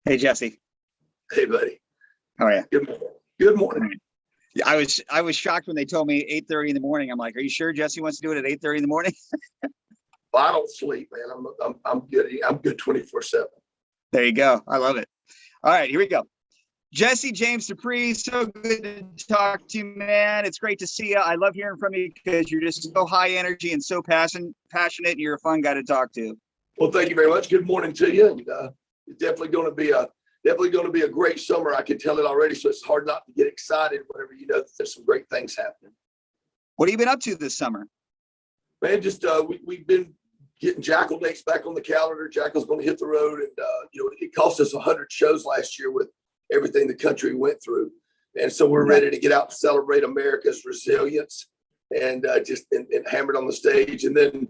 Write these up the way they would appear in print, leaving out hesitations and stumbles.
Hey Jesse, Hey, buddy. how are you? Good morning. Good morning. Yeah, I was shocked when they told me 8:30 in the morning. I'm like, are you sure Jesse wants to do it at 8:30 in the morning? Well, I don't sleep, man. I'm good. I'm good 24/7. There you go. I love it. All right, here we go. Jesse James Dupree, so good to talk to you, man. It's great to see you. I love hearing from you because you're just so high energy and so passionate, and you're a fun guy to talk to. Well, thank you very much. Good morning to you. And it's definitely going to be a great summer. I can tell it already. So it's hard not to get excited whenever you know that there's some great things happening. What have you been up to this summer? Man, just we've been getting Jackal dates back on the calendar. Jackal's going to hit the road, and it cost us 100 shows last year with everything the country went through, and so we're ready to get out to celebrate America's resilience and just hammered on the stage. And then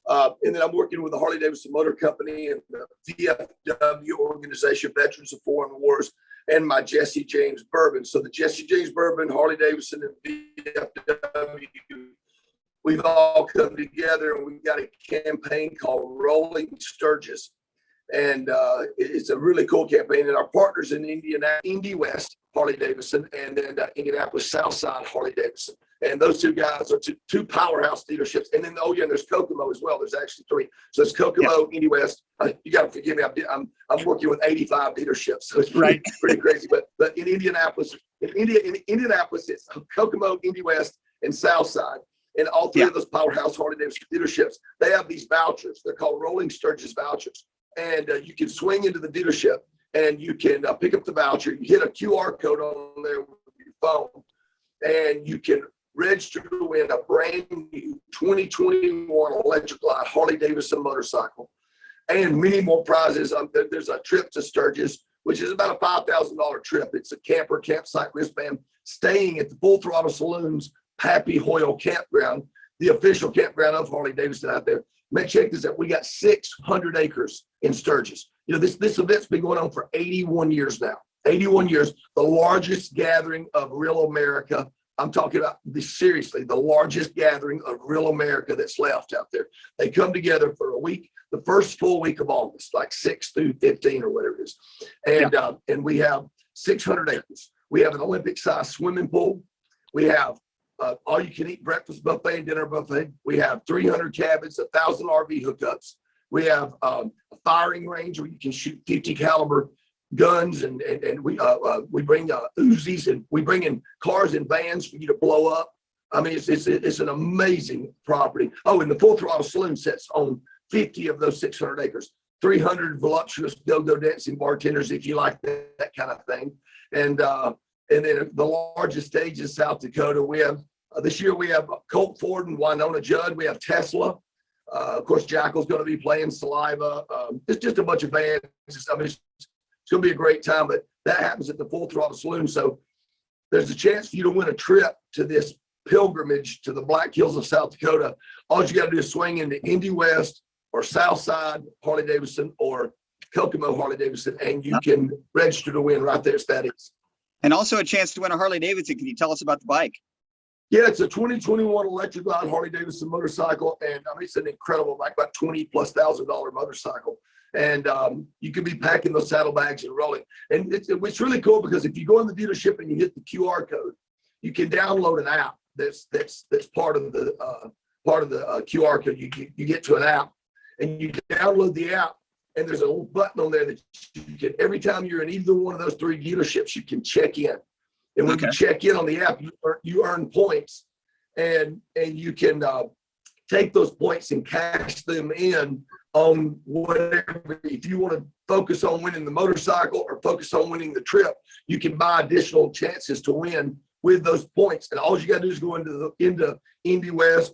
I'm working with the Harley Davidson Motor Company and the VFW organization, Veterans of Foreign Wars, and my Jesse James Bourbon. So the Jesse James Bourbon, Harley Davidson, and VFW, we've all come together and we've got a campaign called Rollin Sturgis. And it's a really cool campaign. And our partners in Indy West, Harley Davidson, and then Indianapolis Southside, Harley Davidson. And those two guys are two powerhouse dealerships. And then, and there's Kokomo as well. There's actually three. So it's Kokomo, Indy West. You got to forgive me. I'm working with 85 dealerships. So it's pretty crazy. But in Indianapolis, Indianapolis, it's Kokomo, Indy West, and Southside. And all three of those powerhouse Harley Davidson dealerships, they have these vouchers. They're called Rollin Sturgis vouchers. And you can swing into the dealership and you can pick up the voucher. You hit a QR code on there with your phone, and you can register to win a brand new 2021 Electric Glide Harley Davidson motorcycle and many more prizes. There's a trip to Sturgis, which is about a $5,000 trip. It's a camper campsite wristband staying at the Full Throttle Saloon's Happy Hoyle Campground, the official campground of Harley Davidson out there. Man, check this out. We got 600 acres in Sturgis. This event's been going on for 81 years now. 81 years, the largest gathering of real America. I'm talking about seriously, the largest gathering of real America that's left out there. They come together for a week, the first full week of August, like 6 through 15 or whatever it is. And we have 600 acres. We have an Olympic-sized swimming pool. We have all-you-can-eat breakfast buffet and dinner buffet. We have 300 cabins, 1,000 RV hookups. We have a firing range where you can shoot 50 caliber guns, and we bring Uzis, and we bring in cars and vans for you to blow up. I mean, it's an amazing property. Oh, and the Full Throttle Saloon sets on 50 of those 600 acres. 300 voluptuous go-go dancing bartenders, if you like that kind of thing. And then the largest stage in South Dakota, we have this year we have Colt Ford and Winona Judd. We have Tesla. Of course, Jackal's going to be playing Saliva. It's just a bunch of bands. It's going to be a great time, but that happens at the Full Throttle Saloon. So there's a chance for you to win a trip to this pilgrimage to the Black Hills of South Dakota. All you got to do is swing into Indy West or Southside Harley Davidson or Kokomo Harley Davidson, and you can register to win right there at Statics. And also a chance to win a Harley Davidson. Can you tell us about the bike? Yeah, it's a 2021 Electric Glide Harley Davidson motorcycle, and I mean it's an incredible, like about $20,000+ motorcycle. And you can be packing those saddlebags and rolling. And it's really cool because if you go in the dealership and you hit the QR code, you can download an app that's part of the QR code. You get to an app, and you download the app. And there's a little button on there that you can, every time you're in either one of those three dealerships, you can check in. And when you check in on the app, you earn points, and you can take those points and cash them in on whatever. If you want to focus on winning the motorcycle or focus on winning the trip, you can buy additional chances to win with those points. And all you got to do is go into Indy West,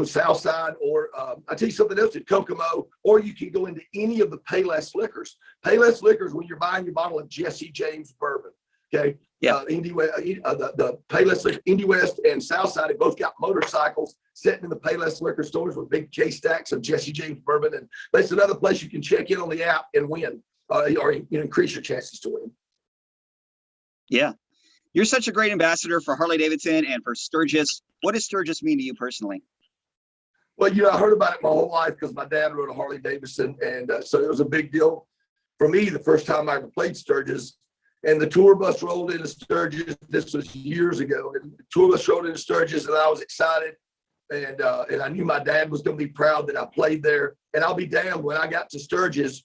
Southside, or I tell you something else at Kokomo, or you can go into any of the Payless liquors. Payless liquors, when you're buying your bottle of Jesse James bourbon, okay? Yeah. The Payless liquor, Indy West and Southside, have both got motorcycles sitting in the Payless liquor stores with big case stacks of Jesse James bourbon, and that's another place you can check in on the app and win, or increase your chances to win. Yeah. You're such a great ambassador for Harley Davidson and for Sturgis. What does Sturgis mean to you personally? Well, I heard about it my whole life because my dad rode a Harley Davidson, and so it was a big deal for me, the first time I ever played Sturgis. And the tour bus rolled into Sturgis. This was years ago. And the tour bus rolled into Sturgis, and I was excited. And I knew my dad was going to be proud that I played there. And I'll be damned, when I got to Sturgis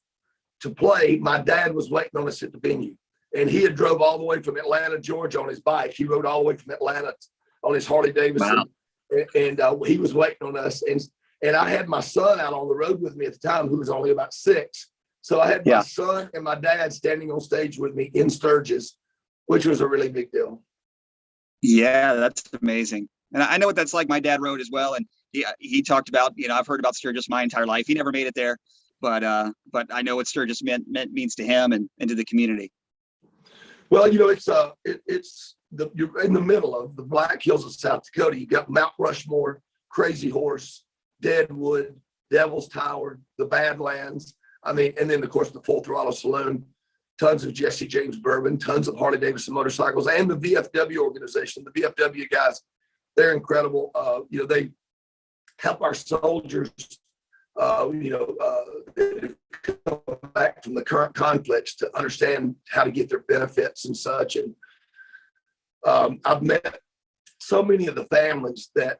to play, my dad was waiting on us at the venue. And he had drove all the way from Atlanta, Georgia on his bike. He rode all the way from Atlanta on his Harley Davidson. Wow. And he was waiting on us. And I had my son out on the road with me at the time, who was only about 6. So I had my son and my dad standing on stage with me in Sturgis, which was a really big deal. Yeah, that's amazing. And I know what that's like. My dad rode as well. And he talked about, I've heard about Sturgis my entire life. He never made it there, but I know what Sturgis means to him and to the community. Well, you're in the middle of the Black Hills of South Dakota. You got Mount Rushmore, Crazy Horse, Deadwood, Devil's Tower, the Badlands. And then of course the Full Throttle Saloon, tons of Jesse James bourbon, tons of Harley Davidson motorcycles, and the VFW organization. The VFW guys, they're incredible. They help our soldiers, come back from the current conflicts to understand how to get their benefits and such. And I've met so many of the families that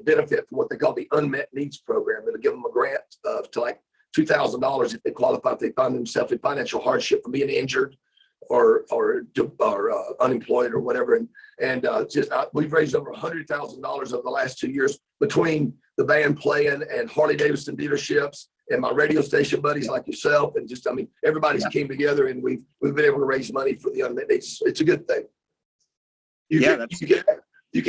benefit from what they call the unmet needs program. It'll give them a grant to like $2,000 if they qualify, if they find themselves in financial hardship from being injured or unemployed or whatever. And we've raised over $100,000 over the last 2 years between the band playing and Harley Davidson dealerships and my radio station buddies like yourself. And everybody's came together, and we've been able to raise money for the unmet needs. It's a good thing. You can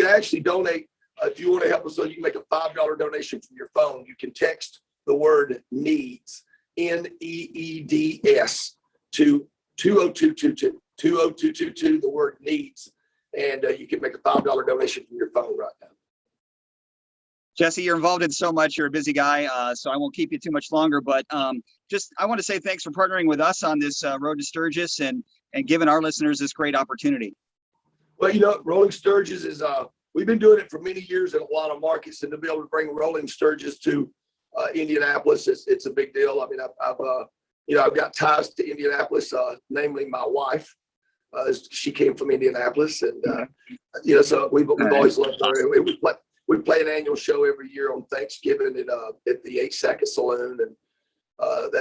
actually donate if you want to help us. So you can make a $5 donation from your phone. You can text the word NEEDS, NEEDS, to 20222, the word NEEDS, and you can make a $5 donation from your phone right now. Jesse, you're involved in so much. You're a busy guy, so I won't keep you too much longer. But I want to say thanks for partnering with us on this Road to Sturgis and giving our listeners this great opportunity. Well, Rollin Sturgis is we've been doing it for many years in a lot of markets, and to be able to bring Rollin Sturgis to Indianapolis, it's a big deal. I mean, I've got ties to Indianapolis, namely my wife. She came from Indianapolis, and so we've always loved her. We play an annual show every year on Thanksgiving at the 8 Second Saloon, and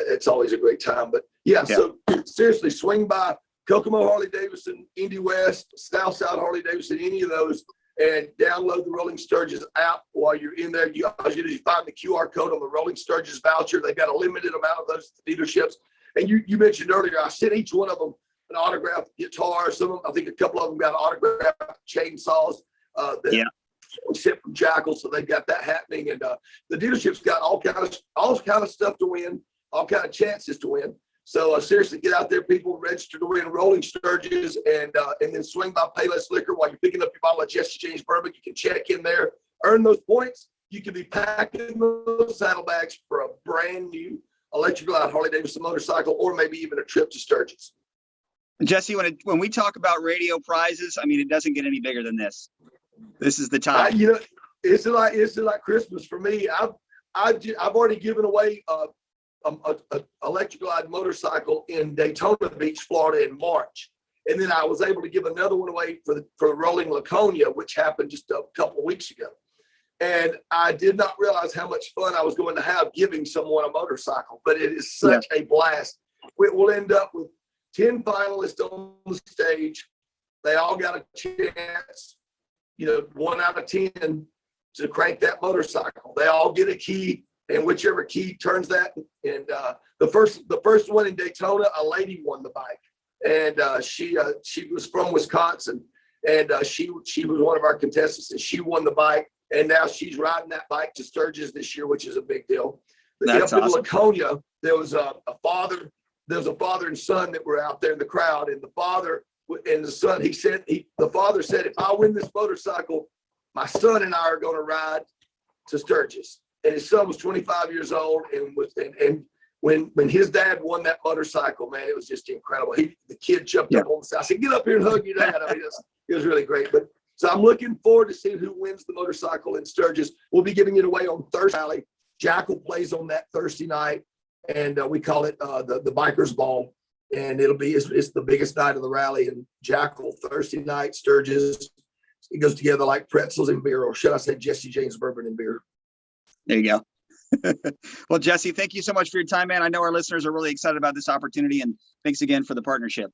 it's always a great time. But so seriously, swing by Kokomo Harley Davidson, Indy West, South Harley Davidson, any of those, and download the Rollin Sturgis app while you're in there. You find the QR code on the Rollin Sturgis voucher. They've got a limited amount of those dealerships. And you mentioned earlier, I sent each one of them an autographed guitar. Some of them, I think a couple of them got autographed chainsaws that we sent from Jackal. So they've got that happening. And the dealership's got all kind of stuff to win, all kind of chances to win. So seriously, get out there, people, register to win Rollin Sturgis, and then swing by Payless Liquor while you're picking up your bottle of Jesse James bourbon. You can check in there, earn those points. You can be packing those saddlebags for a brand new Electric Glide Harley Davidson motorcycle, or maybe even a trip to Sturgis. Jesse, when we talk about radio prizes, I mean, it doesn't get any bigger than this. This is the time. It's like Christmas for me. I've already given away an Electric Glide motorcycle in Daytona Beach, Florida in March. And then I was able to give another one away for Rolling Laconia, which happened just a couple of weeks ago. And I did not realize how much fun I was going to have giving someone a motorcycle, but it is such a blast. We'll end up with 10 finalists on the stage. They all got a chance, 1 out of 10 to crank that motorcycle. They all get a key, and whichever key turns that. And the first one in Daytona, a lady won the bike, and she was from Wisconsin, and she was one of our contestants, and she won the bike, and now she's riding that bike to Sturgis this year, which is a big deal. That's awesome. In Laconia, there was a father and son that were out there in the crowd, and the father and the son, the father said, if I win this motorcycle, my son and I are going to ride to Sturgis. And his son was 25 years old, and when his dad won that motorcycle, man, it was just incredible. The kid jumped up on the side. I said, get up here and hug your dad. I mean, it was really great. But so I'm looking forward to seeing who wins the motorcycle in Sturgis. We'll be giving it away on Thursday. Jackal plays on that Thursday night. and we call it the Bikers Ball. And it's the biggest night of the rally. And Jackal Thursday night, Sturgis. It goes together like pretzels and beer, or should I say Jesse James bourbon and beer. There you go. Well, Jesse, thank you so much for your time, man. I know our listeners are really excited about this opportunity, and thanks again for the partnership.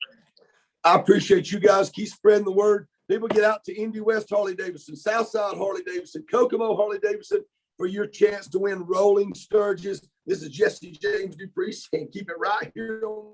I appreciate you guys. Keep spreading the word. People get out to Indy West Harley Davidson, Southside Harley Davidson, Kokomo Harley Davidson for your chance to win Rollin Sturgis. This is Jesse James Dupree saying keep it right here on